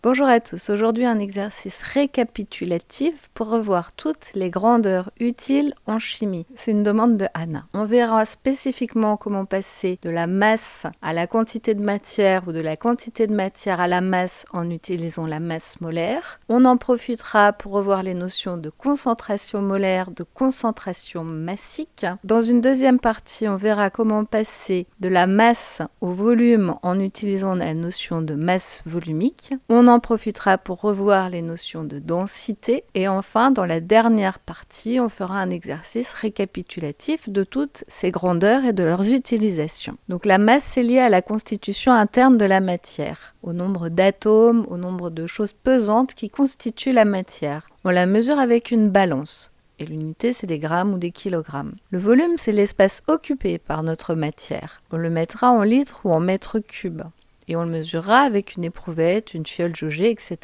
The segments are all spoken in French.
Bonjour à tous, aujourd'hui un exercice récapitulatif pour revoir toutes les grandeurs utiles en chimie. C'est une demande de Anna. On verra spécifiquement comment passer de la masse à la quantité de matière ou de la quantité de matière à la masse en utilisant la masse molaire. On en profitera pour revoir les notions de concentration molaire, de concentration massique. Dans une deuxième partie, on verra comment passer de la masse au volume en utilisant la notion de masse volumique. On en profitera pour revoir les notions de densité et enfin dans la dernière partie on fera un exercice récapitulatif de toutes ces grandeurs et de leurs utilisations. Donc la masse c'est lié à la constitution interne de la matière, au nombre d'atomes, au nombre de choses pesantes qui constituent la matière. On la mesure avec une balance. Et l'unité, c'est des grammes ou des kilogrammes. Le volume, c'est l'espace occupé par notre matière. On le mettra en litres ou en mètres cubes. Et on le mesurera avec une éprouvette, une fiole jaugée, etc.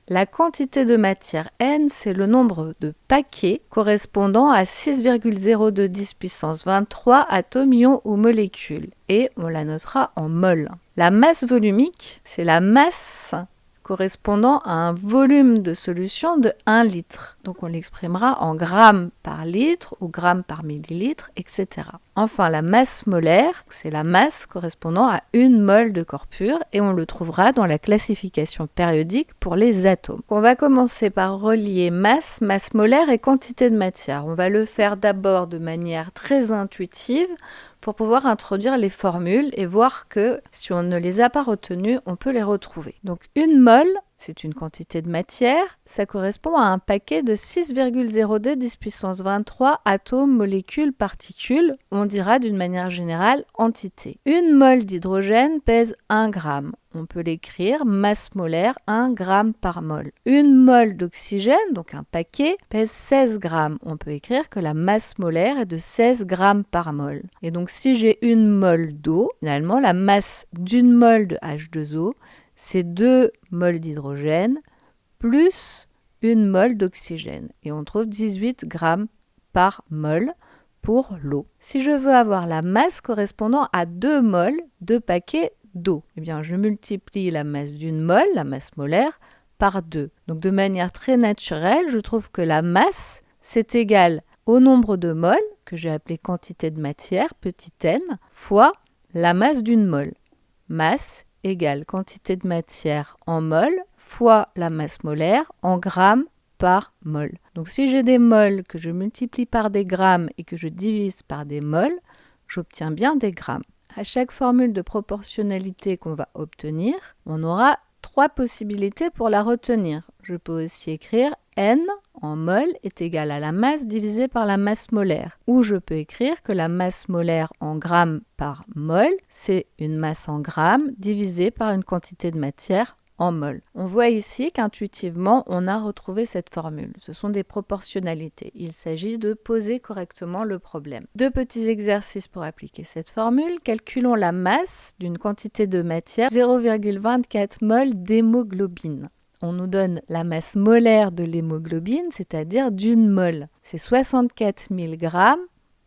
La quantité de matière N, c'est le nombre de paquets correspondant à 6,010 puissance 23 atomes, ions ou molécules. Et on la notera en mol. La masse volumique, c'est la masse correspondant à un volume de solution de 1 litre. Donc on l'exprimera en grammes par litre ou grammes par millilitre, etc. Enfin, la masse molaire, c'est la masse correspondant à 1 mol de corps pur et on le trouvera dans la classification périodique pour les atomes. On va commencer par relier masse, masse molaire et quantité de matière. On va le faire d'abord de manière très intuitive pour pouvoir introduire les formules et voir que si on ne les a pas retenues, on peut les retrouver. Donc 1 mol, c'est une quantité de matière, ça correspond à un paquet de 6,02 10 puissance 23 atomes, molécules, particules, on dira d'une manière générale entité. 1 mol d'hydrogène pèse 1 gramme. On peut l'écrire masse molaire 1 gramme par mol. 1 mol d'oxygène, donc un paquet, pèse 16 grammes. On peut écrire que la masse molaire est de 16 grammes par mol. Et donc si j'ai 1 mol d'eau, finalement la masse d'une mol de H2O, c'est 2 mols d'hydrogène plus 1 mol d'oxygène. Et on trouve 18 grammes par mol pour l'eau. Si je veux avoir la masse correspondant à 2 mols de paquets d'eau, eh bien je multiplie la masse d'une mol, la masse molaire, par 2. Donc de manière très naturelle, je trouve que la masse, c'est égal au nombre de mols, que j'ai appelé quantité de matière, petit n, fois la masse d'une mol. Masse égale quantité de matière en mol fois la masse molaire en grammes par mol. Donc si j'ai des mols que je multiplie par des grammes et que je divise par des mols, j'obtiens bien des grammes. À chaque formule de proportionnalité qu'on va obtenir, on aura 3 possibilités pour la retenir. Je peux aussi écrire N en mol est égal à la masse divisée par la masse molaire. Ou je peux écrire que la masse molaire en grammes par mol, c'est une masse en grammes divisée par une quantité de matière en mol. On voit ici qu'intuitivement, on a retrouvé cette formule. Ce sont des proportionnalités. Il s'agit de poser correctement le problème. 2 petits exercices pour appliquer cette formule. Calculons la masse d'une quantité de matière, 0,24 mol d'hémoglobine. On nous donne la masse molaire de l'hémoglobine, c'est-à-dire d'une mol. C'est 64 000 grammes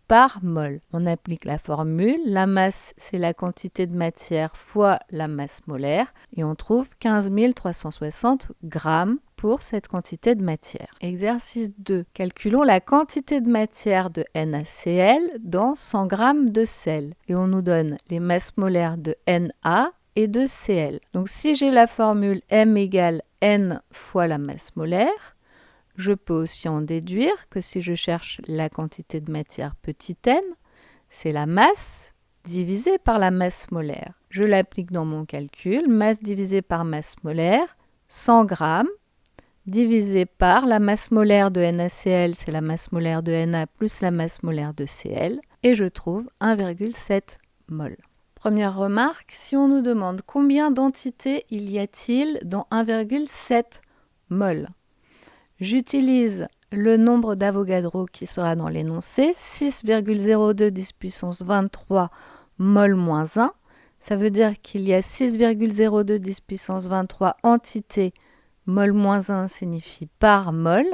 par mol. On applique la formule, la masse c'est la quantité de matière fois la masse molaire et on trouve 15 360 grammes pour cette quantité de matière. Exercice 2. Calculons la quantité de matière de NaCl dans 100 grammes de sel et on nous donne les masses molaires de Na et de Cl. Donc si j'ai la formule M égale N fois la masse molaire, je peux aussi en déduire que si je cherche la quantité de matière petit n, c'est la masse divisée par la masse molaire. Je l'applique dans mon calcul, masse divisée par masse molaire, 100 grammes, divisé par la masse molaire de NaCl, c'est la masse molaire de Na plus la masse molaire de Cl, et je trouve 1,7 mol. Première remarque, si on nous demande combien d'entités il y a-t-il dans 1,7 mol, j'utilise le nombre d'Avogadro qui sera dans l'énoncé, 6,02 10 puissance 23 mol moins 1. Ça veut dire qu'il y a 6,02 10 puissance 23 entités, mol moins 1 signifie par mol.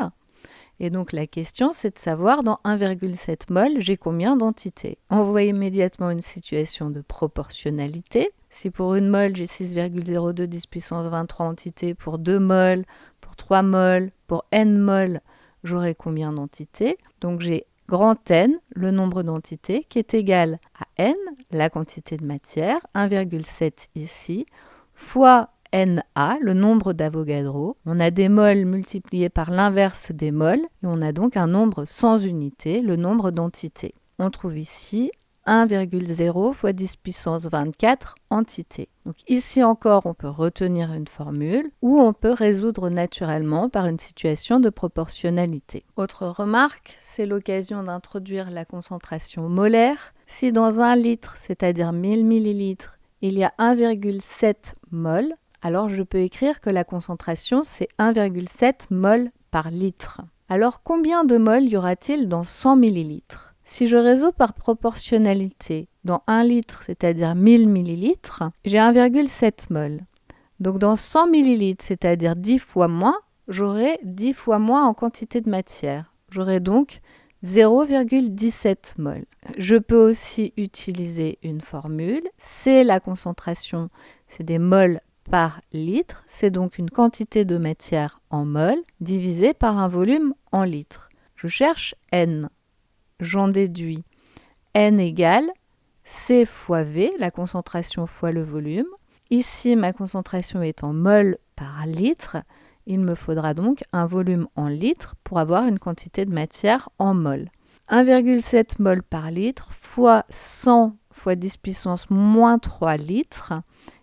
Et donc la question, c'est de savoir dans 1,7 mol, j'ai combien d'entités. On voit immédiatement une situation de proportionnalité. Si pour 1 mol, j'ai 6,02 10 puissance 23 entités, pour 2 mols, pour 3 mols, pour n mols, j'aurai combien d'entités? Donc j'ai grand N, le nombre d'entités, qui est égal à N, la quantité de matière, 1,7 ici, fois Na, le nombre d'Avogadro. On a des mols multipliés par l'inverse des mols, et on a donc un nombre sans unité, le nombre d'entités. On trouve ici 1,0 fois 10 puissance 24 entités. Donc ici encore, on peut retenir une formule ou on peut résoudre naturellement par une situation de proportionnalité. Autre remarque, c'est l'occasion d'introduire la concentration molaire. Si dans 1 litre, c'est-à-dire 1000 millilitres, il y a 1,7 mol, alors je peux écrire que la concentration, c'est 1,7 mol par litre. Alors combien de mol y aura-t-il dans 100 millilitres? Si je résous par proportionnalité dans 1 litre, c'est-à-dire 1000 millilitres, j'ai 1,7 mol. Donc dans 100 millilitres, c'est-à-dire 10 fois moins, j'aurai 10 fois moins en quantité de matière. J'aurai donc 0,17 mol. Je peux aussi utiliser une formule. C'est la concentration, c'est des mols par litre. C'est donc une quantité de matière en mol divisée par un volume en litres. Je cherche N. J'en déduis N égale C fois V, la concentration fois le volume. Ici, ma concentration est en mol par litre. Il me faudra donc un volume en litres pour avoir une quantité de matière en mol. 1,7 mol par litre fois 100 fois 10 puissance moins 3 litres.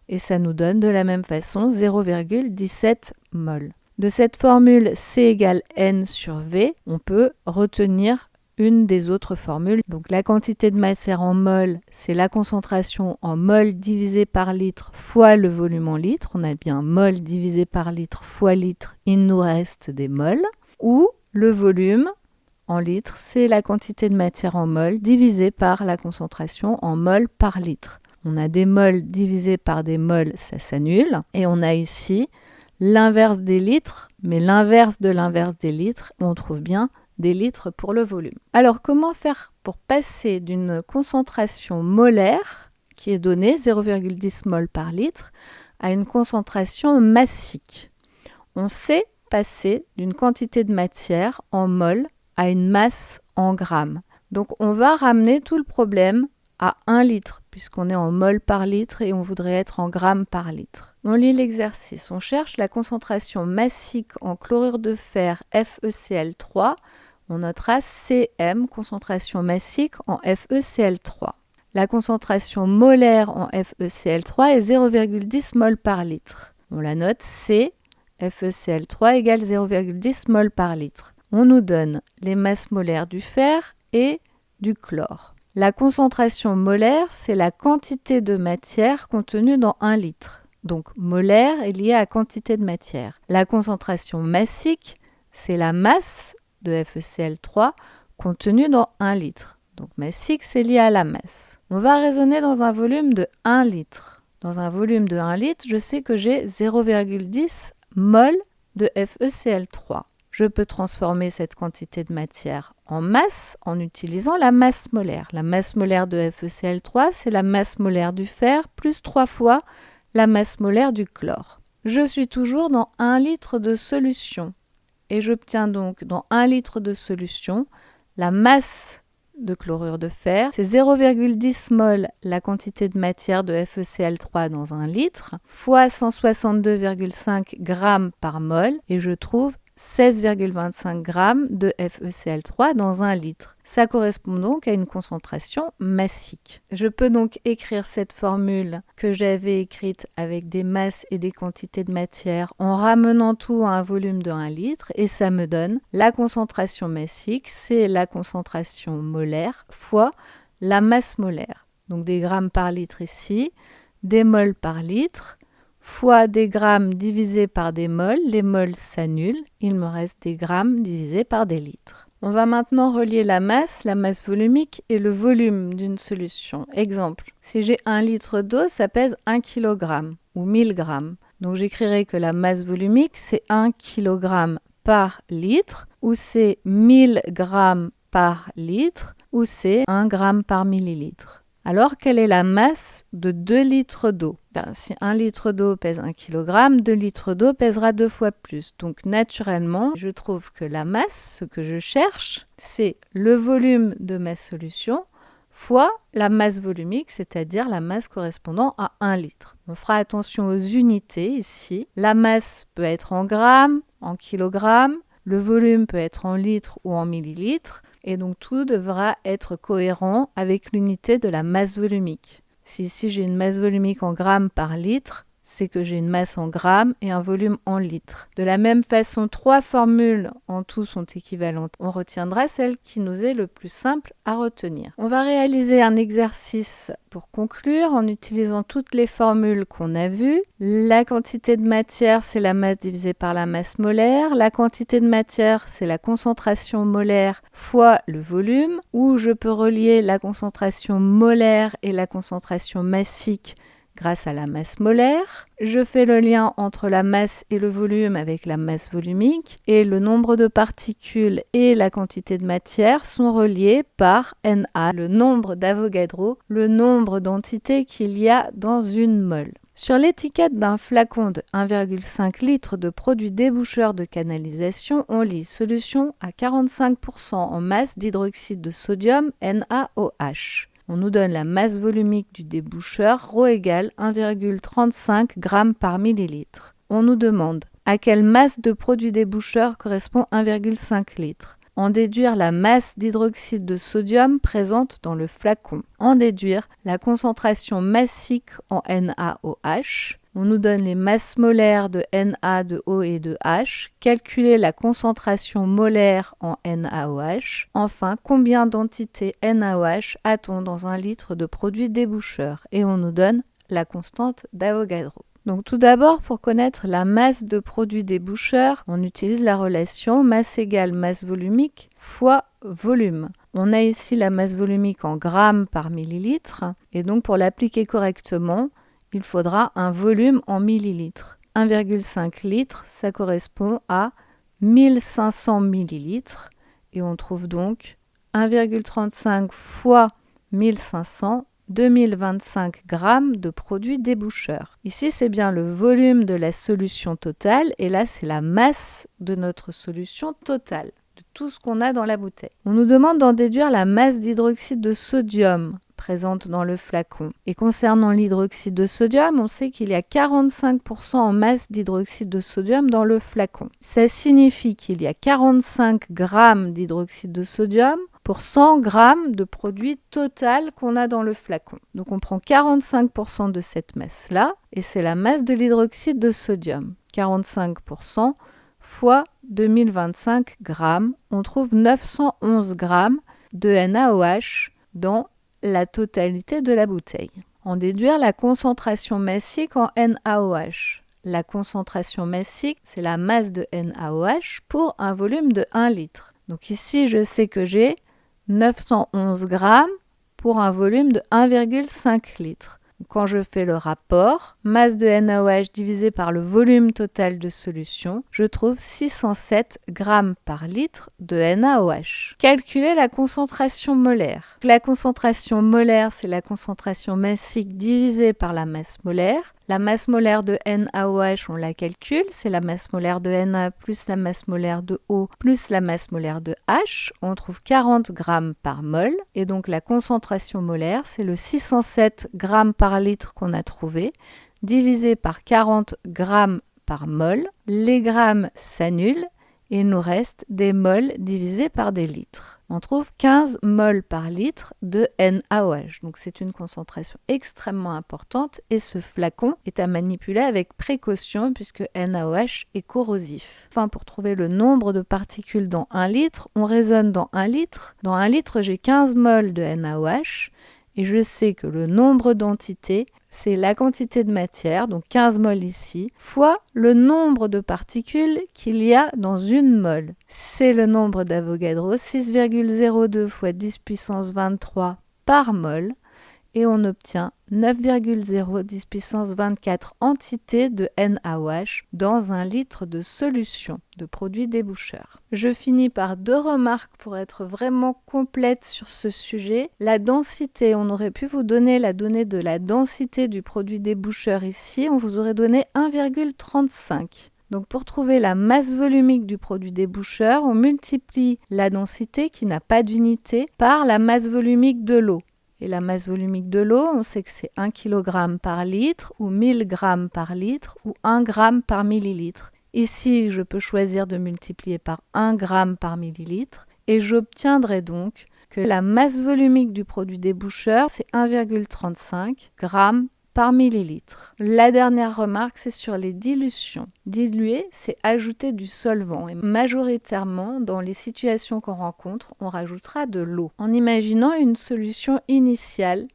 Et ça nous donne de la même façon 0,17 mol. De cette formule C égale N sur V, on peut retenir une des autres formules. Donc la quantité de matière en mol, c'est la concentration en mol divisé par litre fois le volume en litres. On a bien mol divisé par litre fois litre, il nous reste des mols. Ou le volume en litres, c'est la quantité de matière en mol divisé par la concentration en mol par litre. On a des mols divisés par des mols, ça s'annule. Et on a ici l'inverse des litres, mais l'inverse de l'inverse des litres, on trouve bien des litres pour le volume. Alors, comment faire pour passer d'une concentration molaire, qui est donnée 0,10 mol par litre, à une concentration massique? On sait passer d'une quantité de matière en mol à une masse en grammes. Donc, on va ramener tout le problème à 1 litre, puisqu'on est en mol par litre et on voudrait être en grammes par litre. On lit l'exercice. On cherche la concentration massique en chlorure de fer FeCl3. On notera Cm, concentration massique en FeCl3. La concentration molaire en FeCl3 est 0,10 mol par litre. On la note C, FeCl3 égale 0,10 mol par litre. On nous donne les masses molaires du fer et du chlore. La concentration molaire, c'est la quantité de matière contenue dans 1 litre. Donc molaire est lié à quantité de matière. La concentration massique, c'est la masse de FeCl3 contenue dans 1 litre. Donc massique, c'est lié à la masse. On va raisonner dans un volume de 1 litre. Dans un volume de 1 litre, je sais que j'ai 0,10 mol de FeCl3. Je peux transformer cette quantité de matière en masse en utilisant la masse molaire. La masse molaire de FeCl3, c'est la masse molaire du fer plus 3 fois la masse molaire du chlore. Je suis toujours dans 1 litre de solution. Et j'obtiens donc dans 1 litre de solution la masse de chlorure de fer. C'est 0,10 mol la quantité de matière de FeCl3 dans 1 litre, fois 162,5 grammes par mol, et je trouve 16,25 grammes de FeCl3 dans 1 litre. Ça correspond donc à une concentration massique. Je peux donc écrire cette formule que j'avais écrite avec des masses et des quantités de matière en ramenant tout à un volume de 1 litre et ça me donne la concentration massique, c'est la concentration molaire fois la masse molaire. Donc des grammes par litre ici, des mols par litre, fois des grammes divisés par des mols, les mols s'annulent, il me reste des grammes divisés par des litres. On va maintenant relier la masse volumique et le volume d'une solution. Exemple, si j'ai 1 litre d'eau, ça pèse 1 kg ou 1000 grammes. Donc j'écrirai que la masse volumique, c'est 1 kg par litre, ou c'est 1000 grammes par litre, ou c'est 1 gramme par millilitre. Alors, quelle est la masse de 2 litres d'eau? Si 1 litre d'eau pèse 1 kg, 2 litres d'eau pèsera 2 fois plus. Donc, naturellement, je trouve que la masse, ce que je cherche, c'est le volume de ma solution fois la masse volumique, c'est-à-dire la masse correspondant à 1 litre. On fera attention aux unités ici. La masse peut être en grammes, en kilogrammes, le volume peut être en litres ou en millilitres, et donc tout devra être cohérent avec l'unité de la masse volumique. Si ici j'ai une masse volumique en grammes par litre, c'est que j'ai une masse en grammes et un volume en litres. De la même façon, 3 formules en tout sont équivalentes. On retiendra celle qui nous est le plus simple à retenir. On va réaliser un exercice pour conclure en utilisant toutes les formules qu'on a vues. La quantité de matière, c'est la masse divisée par la masse molaire. La quantité de matière, c'est la concentration molaire fois le volume, ou je peux relier la concentration molaire et la concentration massique grâce à la masse molaire. Je fais le lien entre la masse et le volume avec la masse volumique, et le nombre de particules et la quantité de matière sont reliés par Na, le nombre d'Avogadro, le nombre d'entités qu'il y a dans une mole. Sur l'étiquette d'un flacon de 1,5 litre de produit déboucheur de canalisation, on lit solution à 45% en masse d'hydroxyde de sodium NaOH. On nous donne la masse volumique du déboucheur, ρ égale 1,35 g par millilitre. On nous demande à quelle masse de produit déboucheur correspond 1,5 litre. En déduire la masse d'hydroxyde de sodium présente dans le flacon. En déduire la concentration massique en NaOH. On nous donne les masses molaires de Na, de O et de H. Calculer la concentration molaire en NaOH. Enfin, combien d'entités NaOH a-t-on dans un litre de produit déboucheur? Et on nous donne la constante d'Avogadro. Donc tout d'abord, pour connaître la masse de produit déboucheur, on utilise la relation masse égale masse volumique fois volume. On a ici la masse volumique en grammes par millilitre, et donc pour l'appliquer correctement, il faudra un volume en millilitres. 1,5 litre, ça correspond à 1500 millilitres, et on trouve donc 1,35 fois 1500, 2025 grammes de produit déboucheur. Ici, c'est bien le volume de la solution totale, et là, c'est la masse de notre solution totale, de tout ce qu'on a dans la bouteille. On nous demande d'en déduire la masse d'hydroxyde de sodium présente dans le flacon. Et concernant l'hydroxyde de sodium, on sait qu'il y a 45% en masse d'hydroxyde de sodium dans le flacon. Ça signifie qu'il y a 45 grammes d'hydroxyde de sodium pour 100 grammes de produit total qu'on a dans le flacon. Donc on prend 45% de cette masse-là, et c'est la masse de l'hydroxyde de sodium. 45% fois 2025 grammes, on trouve 911 grammes de NaOH dans la totalité de la bouteille. En déduire la concentration massique en NaOH. La concentration massique, c'est la masse de NaOH pour un volume de 1 litre. Donc ici, je sais que j'ai 911 grammes pour un volume de 1,5 litre. Quand je fais le rapport, masse de NaOH divisé par le volume total de solution, je trouve 607 grammes par litre de NaOH. Calculer la concentration molaire. La concentration molaire, c'est la concentration massique divisée par la masse molaire. La masse molaire de NaOH, on la calcule, c'est la masse molaire de Na plus la masse molaire de O plus la masse molaire de H. On trouve 40 grammes par mol. Et donc la concentration molaire, c'est le 607 grammes par litre qu'on a trouvé, divisé par 40 grammes par mol. Les grammes s'annulent et il nous reste des mols divisés par des litres. On trouve 15 mols par litre de NaOH. Donc c'est une concentration extrêmement importante, et ce flacon est à manipuler avec précaution puisque NaOH est corrosif. Enfin, pour trouver le nombre de particules dans 1 litre, on raisonne dans 1 litre. Dans 1 litre, j'ai 15 mols de NaOH, et je sais que le nombre d'entités, c'est la quantité de matière, donc 15 mols ici, fois le nombre de particules qu'il y a dans une mole. C'est le nombre d'Avogadro, 6,02 fois 10 puissance 23 par mol. et on obtient 9,0 10 puissance 24 entités de NaOH dans 1 litre de solution de produit déboucheur. Je finis par 2 remarques pour être vraiment complète sur ce sujet. La densité, on aurait pu vous donner la donnée de la densité du produit déboucheur ici, on vous aurait donné 1,35. Donc pour trouver la masse volumique du produit déboucheur, on multiplie la densité qui n'a pas d'unité par la masse volumique de l'eau. Et la masse volumique de l'eau, on sait que c'est 1 kg par litre ou 1000 g par litre ou 1 g par millilitre. Ici, je peux choisir de multiplier par 1 g par millilitre et j'obtiendrai donc que la masse volumique du produit déboucheur, c'est 1,35 g par millilitre. La dernière remarque, c'est sur les dilutions. Diluer, c'est ajouter du solvant. Et majoritairement, dans les situations qu'on rencontre, on rajoutera de l'eau. En imaginant une solution initiale,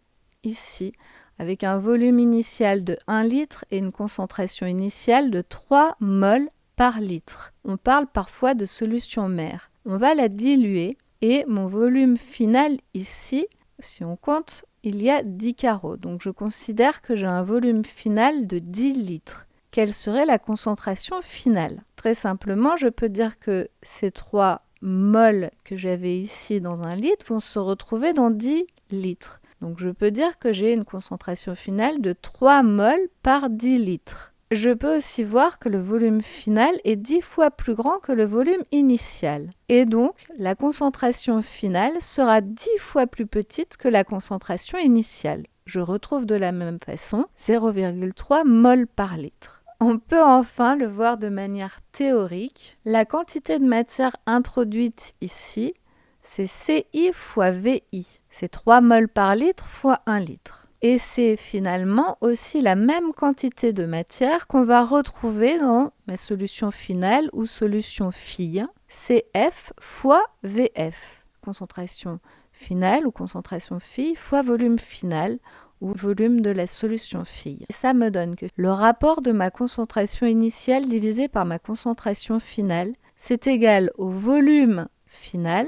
ici, avec un volume initial de 1 litre et une concentration initiale de 3 moles par litre. On parle parfois de solution mère. On va la diluer et mon volume final ici, si on compte, il y a 10 carreaux. Donc je considère que j'ai un volume final de 10 litres. Quelle serait la concentration finale? Très simplement, je peux dire que ces 3 moles que j'avais ici dans 1 litre vont se retrouver dans 10 litres. Donc je peux dire que j'ai une concentration finale de 3 moles par 10 litres. Je peux aussi voir que le volume final est 10 fois plus grand que le volume initial. Et donc, la concentration finale sera 10 fois plus petite que la concentration initiale. Je retrouve de la même façon 0,3 mol par litre. On peut enfin le voir de manière théorique. La quantité de matière introduite ici, c'est CI fois VI. C'est 3 mols par litre fois 1 litre. Et c'est finalement aussi la même quantité de matière qu'on va retrouver dans ma solution finale ou solution fille, CF fois VF. Concentration finale ou concentration fille fois volume final ou volume de la solution fille. Et ça me donne que le rapport de ma concentration initiale divisé par ma concentration finale, c'est égal au volume final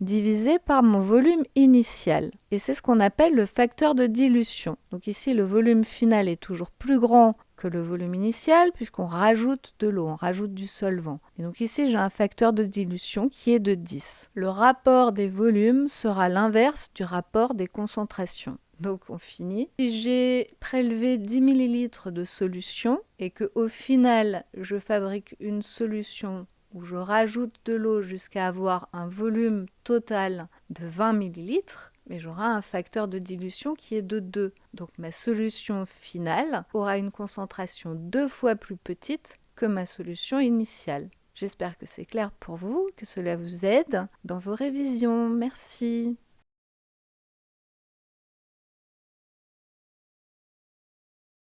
divisé par mon volume initial. Et c'est ce qu'on appelle le facteur de dilution. Donc ici, le volume final est toujours plus grand que le volume initial puisqu'on rajoute de l'eau, on rajoute du solvant. Et donc ici, j'ai un facteur de dilution qui est de 10. Le rapport des volumes sera l'inverse du rapport des concentrations. Donc on finit. Si j'ai prélevé 10 ml de solution et qu'au final, je fabrique une solution où je rajoute de l'eau jusqu'à avoir un volume total de 20 ml, mais j'aurai un facteur de dilution qui est de 2. Donc ma solution finale aura une concentration 2 fois plus petite que ma solution initiale. J'espère que c'est clair pour vous, que cela vous aide dans vos révisions. Merci.